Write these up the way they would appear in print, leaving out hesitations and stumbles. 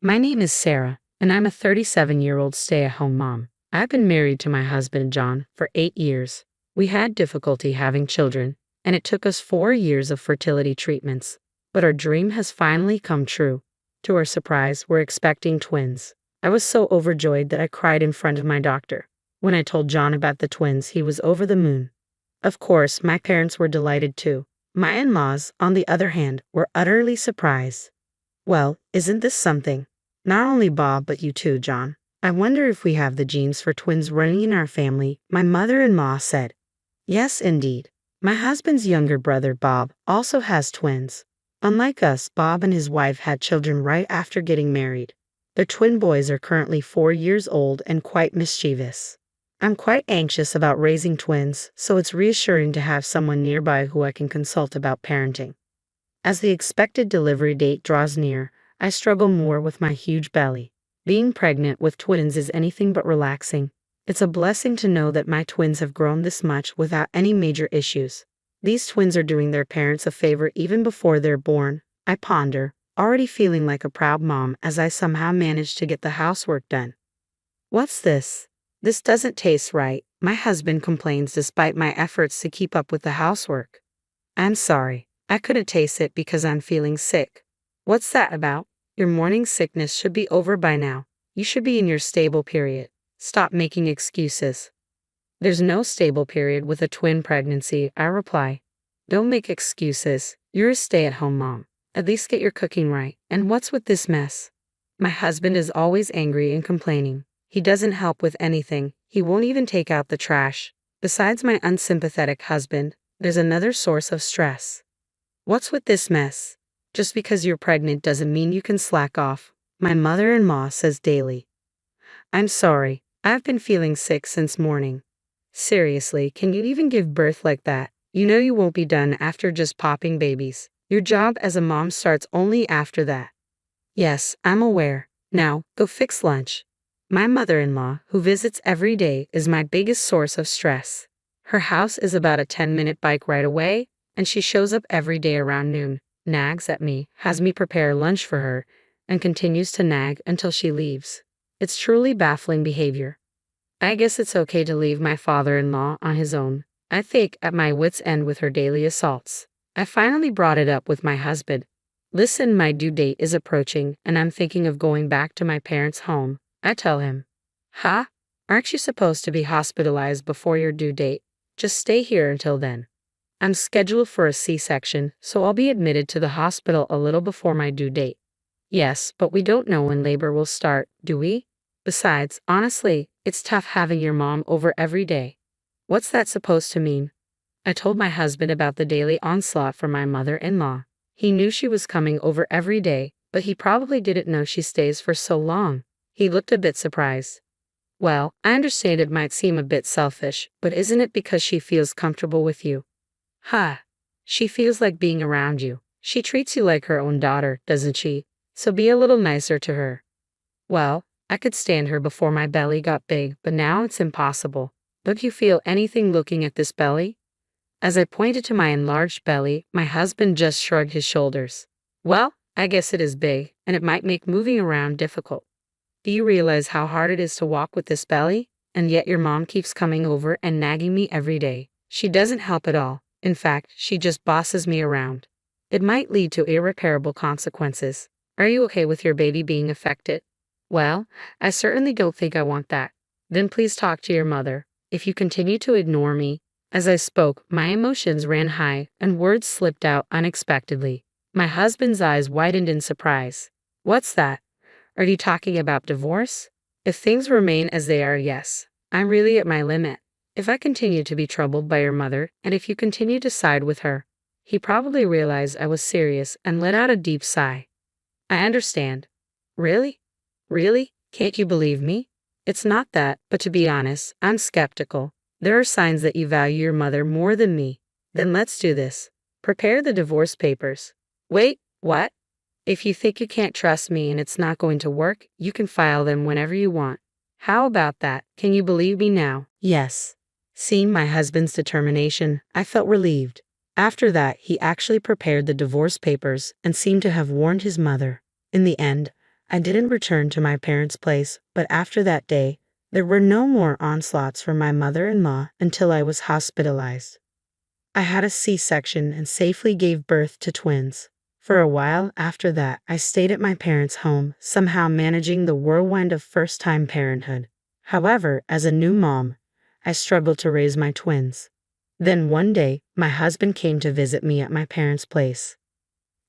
My name is Sarah, and I'm a 37-year-old stay-at-home mom. I've been married to my husband, John, for 8 years. We had difficulty having children, and it took us 4 years of fertility treatments. But our dream has finally come true. To our surprise, we're expecting twins. I was so overjoyed that I cried in front of my doctor. When I told John about the twins, he was over the moon. Of course, my parents were delighted too. My in-laws, on the other hand, were utterly surprised. Well, isn't this something? Not only Bob, but you too, John. I wonder if we have the genes for twins running in our family, my mother-in-law said. Yes, indeed. My husband's younger brother, Bob, also has twins. Unlike us, Bob and his wife had children right after getting married. Their twin boys are currently 4 years old and quite mischievous. I'm quite anxious about raising twins, so it's reassuring to have someone nearby who I can consult about parenting. As the expected delivery date draws near, I struggle more with my huge belly. Being pregnant with twins is anything but relaxing. It's a blessing to know that my twins have grown this much without any major issues. These twins are doing their parents a favor even before they're born, I ponder, already feeling like a proud mom as I somehow managed to get the housework done. What's this? This doesn't taste right, my husband complains despite my efforts to keep up with the housework. I'm sorry, I couldn't taste it because I'm feeling sick. What's that about? Your morning sickness should be over by now. You should be in your stable period. Stop making excuses. There's no stable period with a twin pregnancy, I reply. Don't make excuses. You're a stay-at-home mom. At least get your cooking right. And what's with this mess? My husband is always angry and complaining. He doesn't help with anything. He won't even take out the trash. Besides my unsympathetic husband, there's another source of stress. What's with this mess? Just because you're pregnant doesn't mean you can slack off, my mother-in-law says daily. I'm sorry, I've been feeling sick since morning. Seriously, can you even give birth like that? You know you won't be done after just popping babies. Your job as a mom starts only after that. Yes, I'm aware. Now, go fix lunch. My mother-in-law, who visits every day, is my biggest source of stress. Her house is about a 10-minute bike ride away, and she shows up every day around noon, nags at me, has me prepare lunch for her, and continues to nag until she leaves. It's truly baffling behavior. I guess it's okay to leave my father-in-law on his own. I think at my wit's end with her daily assaults. I finally brought it up with my husband. Listen, my due date is approaching, and I'm thinking of going back to my parents' home. I tell him. Huh? Aren't you supposed to be hospitalized before your due date? Just stay here until then. I'm scheduled for a C-section, so I'll be admitted to the hospital a little before my due date. Yes, but we don't know when labor will start, do we? Besides, honestly, it's tough having your mom over every day. What's that supposed to mean? I told my husband about the daily onslaught from my mother-in-law. He knew she was coming over every day, but he probably didn't know she stays for so long. He looked a bit surprised. Well, I understand it might seem a bit selfish, but isn't it because she feels comfortable with you? Huh. She feels like being around you. She treats you like her own daughter, doesn't she? So be a little nicer to her. Well, I could stand her before my belly got big, but now it's impossible. Don't you feel anything looking at this belly? As I pointed to my enlarged belly, my husband just shrugged his shoulders. Well, I guess it is big, and it might make moving around difficult. Do you realize how hard it is to walk with this belly? And yet your mom keeps coming over and nagging me every day. She doesn't help at all. In fact, she just bosses me around. It might lead to irreparable consequences. Are you okay with your baby being affected? Well, I certainly don't think I want that. Then please talk to your mother. If you continue to ignore me. As I spoke, my emotions ran high and words slipped out unexpectedly. My husband's eyes widened in surprise. What's that? Are you talking about divorce? If things remain as they are, yes. I'm really at my limit. If I continue to be troubled by your mother, and if you continue to side with her. He probably realized I was serious and let out a deep sigh. I understand. Really? Really? Can't you believe me? It's not that, but to be honest, I'm skeptical. There are signs that you value your mother more than me. Then let's do this. Prepare the divorce papers. Wait, what? If you think you can't trust me and it's not going to work, you can file them whenever you want. How about that? Can you believe me now? Yes. Seeing my husband's determination, I felt relieved. After that, he actually prepared the divorce papers and seemed to have warned his mother. In the end, I didn't return to my parents' place, but after that day, there were no more onslaughts from my mother-in-law until I was hospitalized. I had a C-section and safely gave birth to twins. For a while after that, I stayed at my parents' home, somehow managing the whirlwind of first-time parenthood. However, as a new mom, I struggled to raise my twins. Then one day, my husband came to visit me at my parents' place.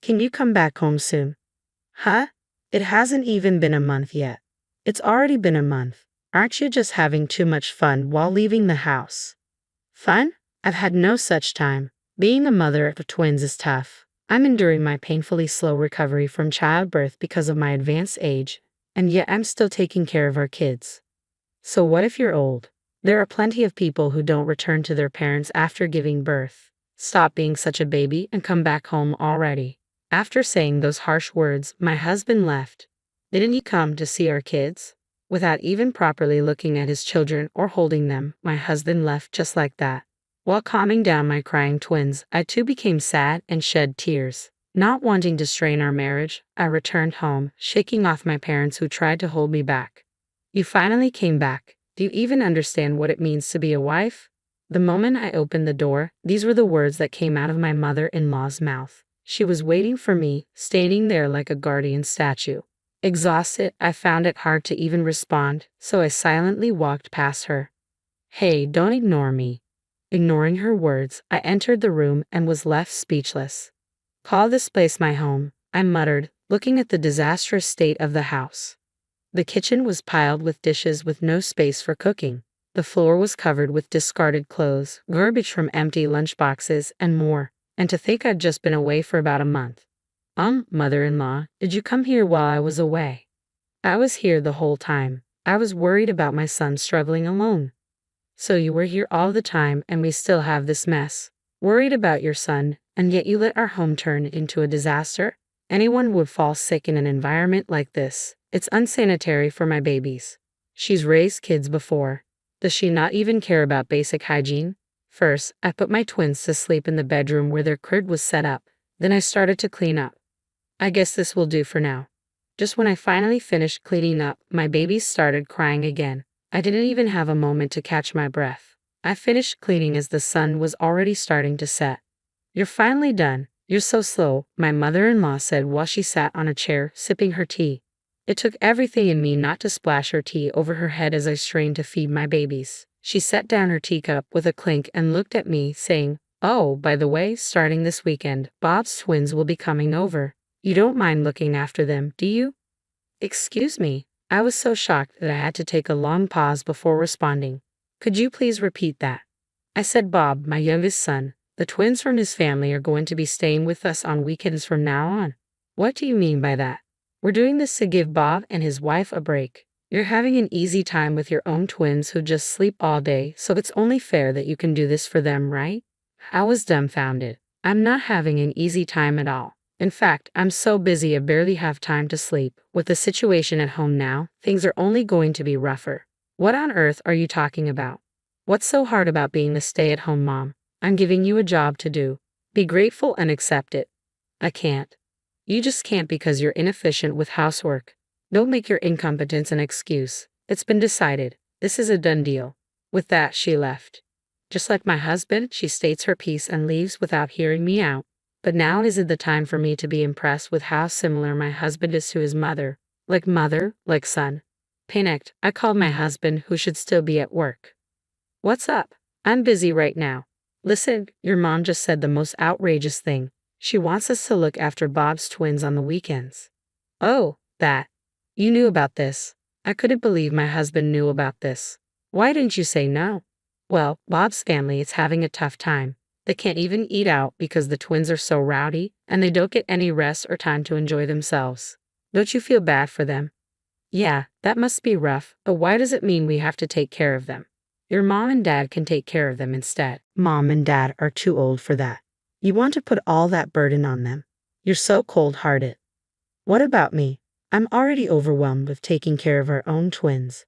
"Can you come back home soon?" "Huh? It hasn't even been a month yet." "It's already been a month. Aren't you just having too much fun while leaving the house?" "Fun? I've had no such time. Being a mother of twins is tough. I'm enduring my painfully slow recovery from childbirth because of my advanced age, and yet I'm still taking care of our kids." "So what if you're old? There are plenty of people who don't return to their parents after giving birth. Stop being such a baby and come back home already." After saying those harsh words, my husband left. "Didn't you come to see our kids?" Without even properly looking at his children or holding them, my husband left just like that. While calming down my crying twins, I too became sad and shed tears. Not wanting to strain our marriage, I returned home, shaking off my parents who tried to hold me back. "You finally came back. Do you even understand what it means to be a wife?" The moment I opened the door, these were the words that came out of my mother-in-law's mouth. She was waiting for me, standing there like a guardian statue. Exhausted, I found it hard to even respond, so I silently walked past her. "Hey, don't ignore me." Ignoring her words, I entered the room and was left speechless. "Call this place my home," I muttered, looking at the disastrous state of the house. The kitchen was piled with dishes with no space for cooking. The floor was covered with discarded clothes, garbage from empty lunchboxes, and more. And to think I'd just been away for about a month. Mother-in-law, did you come here while I was away?" "I was here the whole time. I was worried about my son struggling alone." "So you were here all the time and we still have this mess. Worried about your son, and yet you let our home turn into a disaster? Anyone would fall sick in an environment like this. It's unsanitary for my babies." "She's raised kids before. Does she not even care about basic hygiene?" First, I put my twins to sleep in the bedroom where their crib was set up. Then I started to clean up. I guess this will do for now. Just when I finally finished cleaning up, my babies started crying again. I didn't even have a moment to catch my breath. I finished cleaning as the sun was already starting to set. "You're finally done. You're so slow," my mother-in-law said while she sat on a chair, sipping her tea. It took everything in me not to splash her tea over her head as I strained to feed my babies. She set down her teacup with a clink and looked at me, saying, "Oh, by the way, starting this weekend, Bob's twins will be coming over. You don't mind looking after them, do you?" "Excuse me." I was so shocked that I had to take a long pause before responding. "Could you please repeat that?" I said Bob, my youngest son. The twins from his family are going to be staying with us on weekends from now on. "What do you mean by that?" "We're doing this to give Bob and his wife a break. You're having an easy time with your own twins who just sleep all day, so it's only fair that you can do this for them, right?" I was dumbfounded. I'm not having an easy time at all. In fact, I'm so busy I barely have time to sleep. With the situation at home now, things are only going to be rougher. "What on earth are you talking about? What's so hard about being the stay-at-home mom? I'm giving you a job to do. Be grateful and accept it." "I can't." "You just can't because you're inefficient with housework. Don't make your incompetence an excuse. It's been decided. This is a done deal." With that, she left. Just like my husband, she states her piece and leaves without hearing me out. But now isn't the time for me to be impressed with how similar my husband is to his mother. Mother, like son. Panicked, I called my husband, who should still be at work. "What's up? I'm busy right now." "Listen, your mom just said the most outrageous thing. She wants us to look after Bob's twins on the weekends." "Oh, that. You knew about this." I couldn't believe my husband knew about this. "Why didn't you say no?" "Well, Bob's family is having a tough time. They can't even eat out because the twins are so rowdy, and they don't get any rest or time to enjoy themselves. Don't you feel bad for them?" "Yeah, that must be rough, but why does it mean we have to take care of them? Your mom and dad can take care of them instead." "Mom and dad are too old for that. You want to put all that burden on them. You're so cold-hearted." "What about me? I'm already overwhelmed with taking care of our own twins.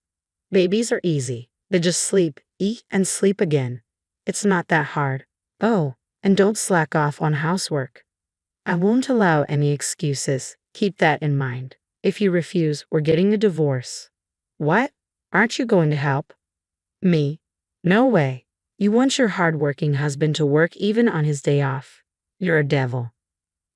Babies are easy. They just sleep, eat, and sleep again. It's not that hard. Oh, and don't slack off on housework." "I won't allow any excuses. Keep that in mind." If you refuse, we're getting a divorce. What? Aren't you going to help? Me? No way. You want your hard-working husband to work even on his day off. You're a devil.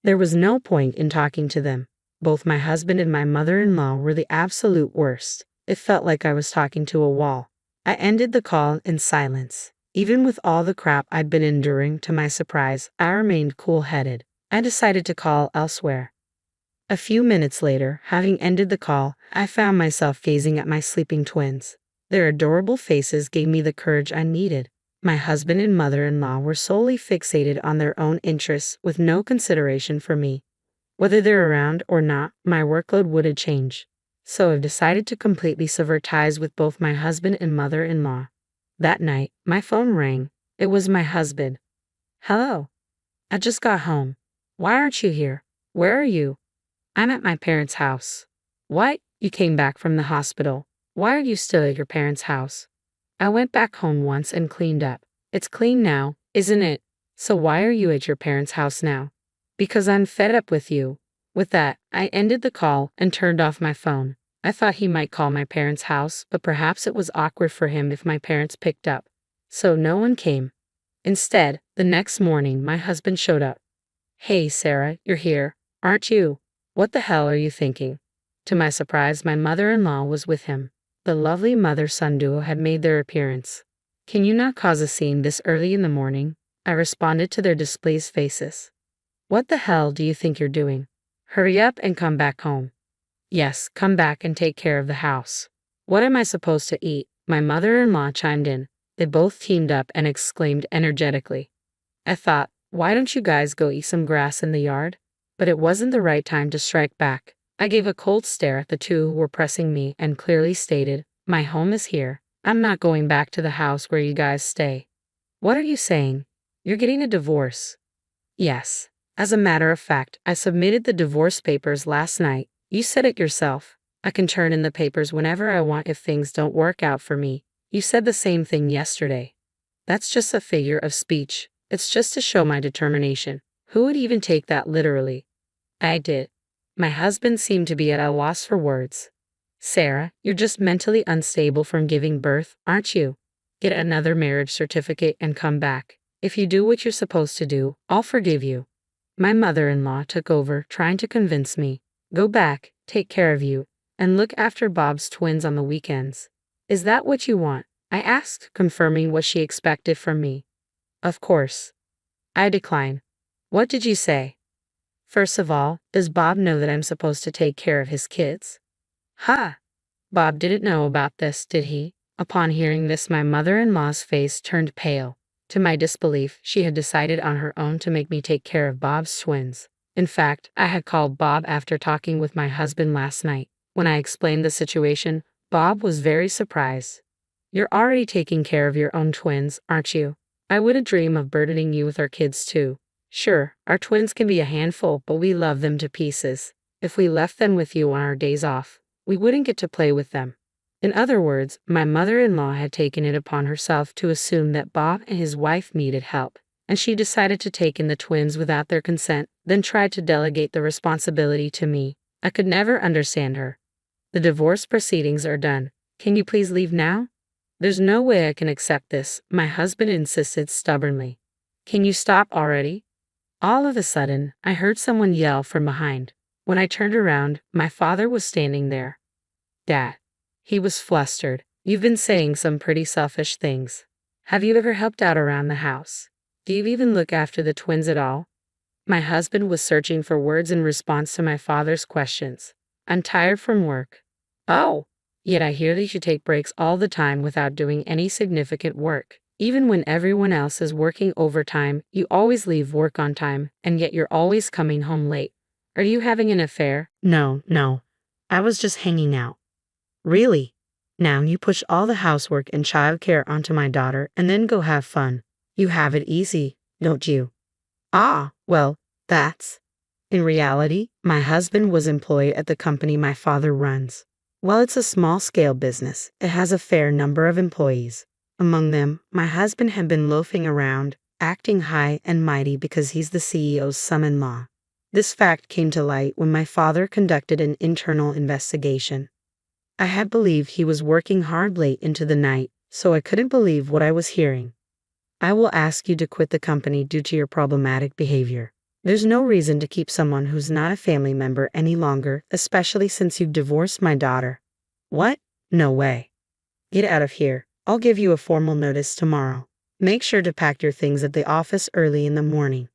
There was no point in talking to them. Both my husband and my mother-in-law were the absolute worst. It felt like I was talking to a wall. I ended the call in silence. Even with all the crap I'd been enduring, to my surprise, I remained cool-headed. I decided to call elsewhere. A few minutes later, having ended the call, I found myself gazing at my sleeping twins. Their adorable faces gave me the courage I needed. My husband and mother-in-law were solely fixated on their own interests with no consideration for me. Whether they're around or not, my workload wouldn't change. So I've decided to completely sever ties with both my husband and mother-in-law. That night, my phone rang. It was my husband. Hello. I just got home. Why aren't you here? Where are you? I'm at my parents' house. What? You came back from the hospital. Why are you still at your parents' house? I went back home once and cleaned up. It's clean now, isn't it? So why are you at your parents' house now? Because I'm fed up with you. With that, I ended the call and turned off my phone. I thought he might call my parents' house, but perhaps it was awkward for him if my parents picked up. So no one came. Instead, the next morning my husband showed up. Hey Sarah, you're here, aren't you? What the hell are you thinking? To my surprise, my mother-in-law was with him. The lovely mother-son duo had made their appearance. Can you not cause a scene this early in the morning? I responded to their displeased faces. What the hell do you think you're doing? Hurry up and come back home. Yes, come back and take care of the house. What am I supposed to eat? My mother-in-law chimed in. They both teamed up and exclaimed energetically. I thought, why don't you guys go eat some grass in the yard? But it wasn't the right time to strike back. I gave a cold stare at the two who were pressing me and clearly stated, my home is here. I'm not going back to the house where you guys stay. What are you saying? You're getting a divorce. Yes. As a matter of fact, I submitted the divorce papers last night. You said it yourself. I can turn in the papers whenever I want if things don't work out for me. You said the same thing yesterday. That's just a figure of speech. It's just to show my determination. Who would even take that literally? I did. My husband seemed to be at a loss for words. Sarah, you're just mentally unstable from giving birth, aren't you? Get another marriage certificate and come back. If you do what you're supposed to do, I'll forgive you. My mother-in-law took over, trying to convince me. Go back, take care of you, and look after Bob's twins on the weekends. Is that what you want? I asked, confirming what she expected from me. Of course. I declined. What did you say? First of all, does Bob know that I'm supposed to take care of his kids? Ha! Bob didn't know about this, did he? Upon hearing this, my mother-in-law's face turned pale. To my disbelief, she had decided on her own to make me take care of Bob's twins. In fact, I had called Bob after talking with my husband last night. When I explained the situation, Bob was very surprised. You're already taking care of your own twins, aren't you? I wouldn't dream of burdening you with our kids too. Sure, our twins can be a handful, but we love them to pieces. If we left them with you on our days off, we wouldn't get to play with them. In other words, my mother-in-law had taken it upon herself to assume that Bob and his wife needed help, and she decided to take in the twins without their consent, then tried to delegate the responsibility to me. I could never understand her. The divorce proceedings are done. Can you please leave now? There's no way I can accept this, my husband insisted stubbornly. Can you stop already? All of a sudden, I heard someone yell from behind. When I turned around, my father was standing there. Dad. He was flustered. You've been saying some pretty selfish things. Have you ever helped out around the house? Do you even look after the twins at all? My husband was searching for words in response to my father's questions. I'm tired from work. Oh, yet I hear that you take breaks all the time without doing any significant work. Even when everyone else is working overtime, you always leave work on time, and yet you're always coming home late. Are you having an affair? No. I was just hanging out. Really? Now you push all the housework and childcare onto my daughter and then go have fun. You have it easy, don't you? Ah, well, that's... In reality, my husband was employed at the company my father runs. While it's a small-scale business, it has a fair number of employees. Among them, my husband had been loafing around, acting high and mighty because he's the CEO's son-in-law. This fact came to light when my father conducted an internal investigation. I had believed he was working hard late into the night, so I couldn't believe what I was hearing. I will ask you to quit the company due to your problematic behavior. There's no reason to keep someone who's not a family member any longer, especially since you've divorced my daughter. What? No way. Get out of here. I'll give you a formal notice tomorrow. Make sure to pack your things at the office early in the morning.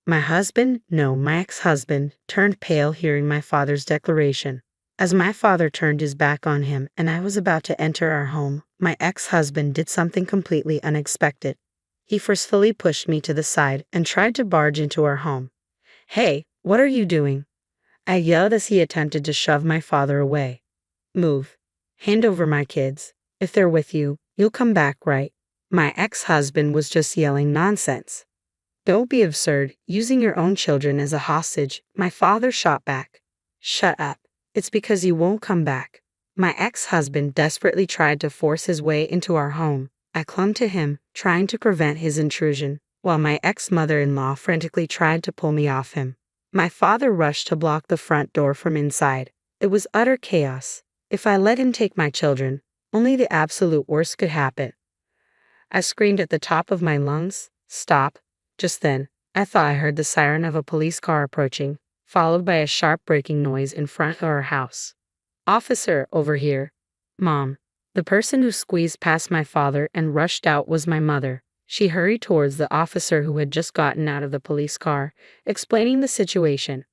My ex-husband, turned pale hearing my father's declaration. As my father turned his back on him and I was about to enter our home, my ex-husband did something completely unexpected. He forcefully pushed me to the side and tried to barge into our home. Hey, what are you doing? I yelled as he attempted to shove my father away. Move. Hand over my kids. If they're with you, you'll come back, right? My ex-husband was just yelling nonsense. Don't be absurd, using your own children as a hostage, my father shot back. Shut up. It's because you won't come back. My ex-husband desperately tried to force his way into our home. I clung to him, trying to prevent his intrusion, while my ex-mother-in-law frantically tried to pull me off him. My father rushed to block the front door from inside. It was utter chaos. If I let him take my children, only the absolute worst could happen. I screamed at the top of my lungs, "Stop!" Just then, I thought I heard the siren of a police car approaching, followed by a sharp braking noise in front of our house. "Officer, over here." "Mom." The person who squeezed past my father and rushed out was my mother. She hurried towards the officer who had just gotten out of the police car, explaining the situation.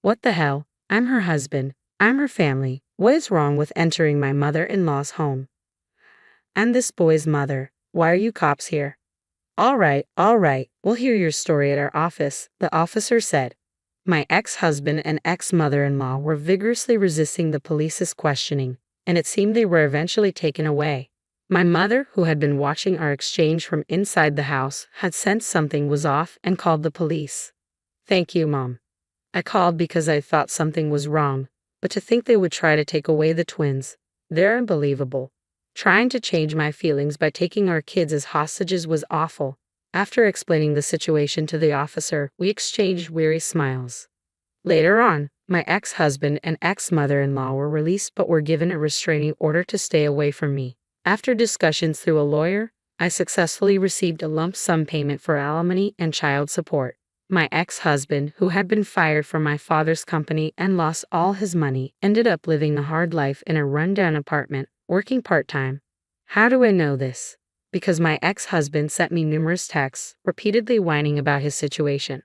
"What the hell? I'm her husband. I'm her family. What is wrong with entering my mother-in-law's home? I'm this boy's mother. Why are you cops here?" All right, we'll hear your story at our office," the officer said. My ex-husband and ex-mother-in-law were vigorously resisting the police's questioning, and it seemed they were eventually taken away. My mother, who had been watching our exchange from inside the house, had sensed something was off and called the police. "Thank you, Mom. I called because I thought something was wrong, but to think they would try to take away the twins. They're unbelievable. Trying to change my feelings by taking our kids as hostages was awful." After explaining the situation to the officer, we exchanged weary smiles. Later on, my ex-husband and ex-mother-in-law were released but were given a restraining order to stay away from me. After discussions through a lawyer, I successfully received a lump sum payment for alimony and child support. My ex-husband, who had been fired from my father's company and lost all his money, ended up living a hard life in a rundown apartment, working part-time. How do I know this? Because my ex-husband sent me numerous texts, repeatedly whining about his situation.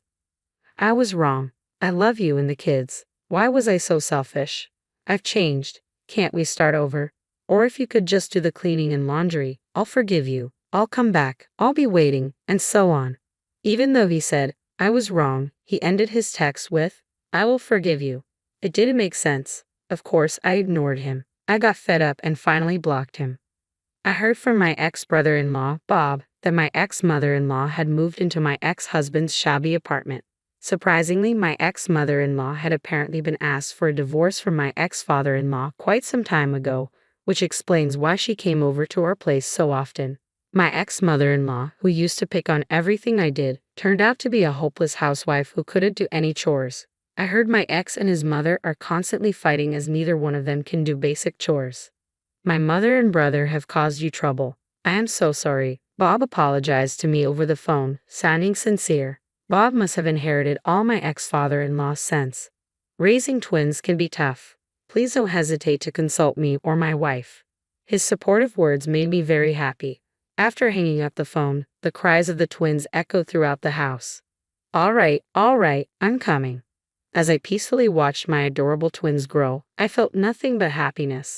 I was wrong. I love you and the kids. Why was I so selfish? I've changed. Can't we start over? Or if you could just do the cleaning and laundry, I'll forgive you. I'll come back. I'll be waiting, and so on. Even though he said I was wrong, he ended his text with, "I will forgive you." It didn't make sense. Of course, I ignored him. I got fed up and finally blocked him. I heard from my ex-brother-in-law, Bob, that my ex-mother-in-law had moved into my ex-husband's shabby apartment. Surprisingly, my ex-mother-in-law had apparently been asked for a divorce from my ex-father-in-law quite some time ago, which explains why she came over to our place so often. My ex-mother-in-law, who used to pick on everything I did, turned out to be a hopeless housewife who couldn't do any chores. I heard my ex and his mother are constantly fighting as neither one of them can do basic chores. My mother and brother have caused you trouble. I am so sorry. Bob apologized to me over the phone, sounding sincere. Bob must have inherited all my ex-father-in-law's sense. Raising twins can be tough. Please don't hesitate to consult me or my wife. His supportive words made me very happy. After hanging up the phone, the cries of the twins echoed throughout the house. All right, I'm coming. As I peacefully watched my adorable twins grow, I felt nothing but happiness.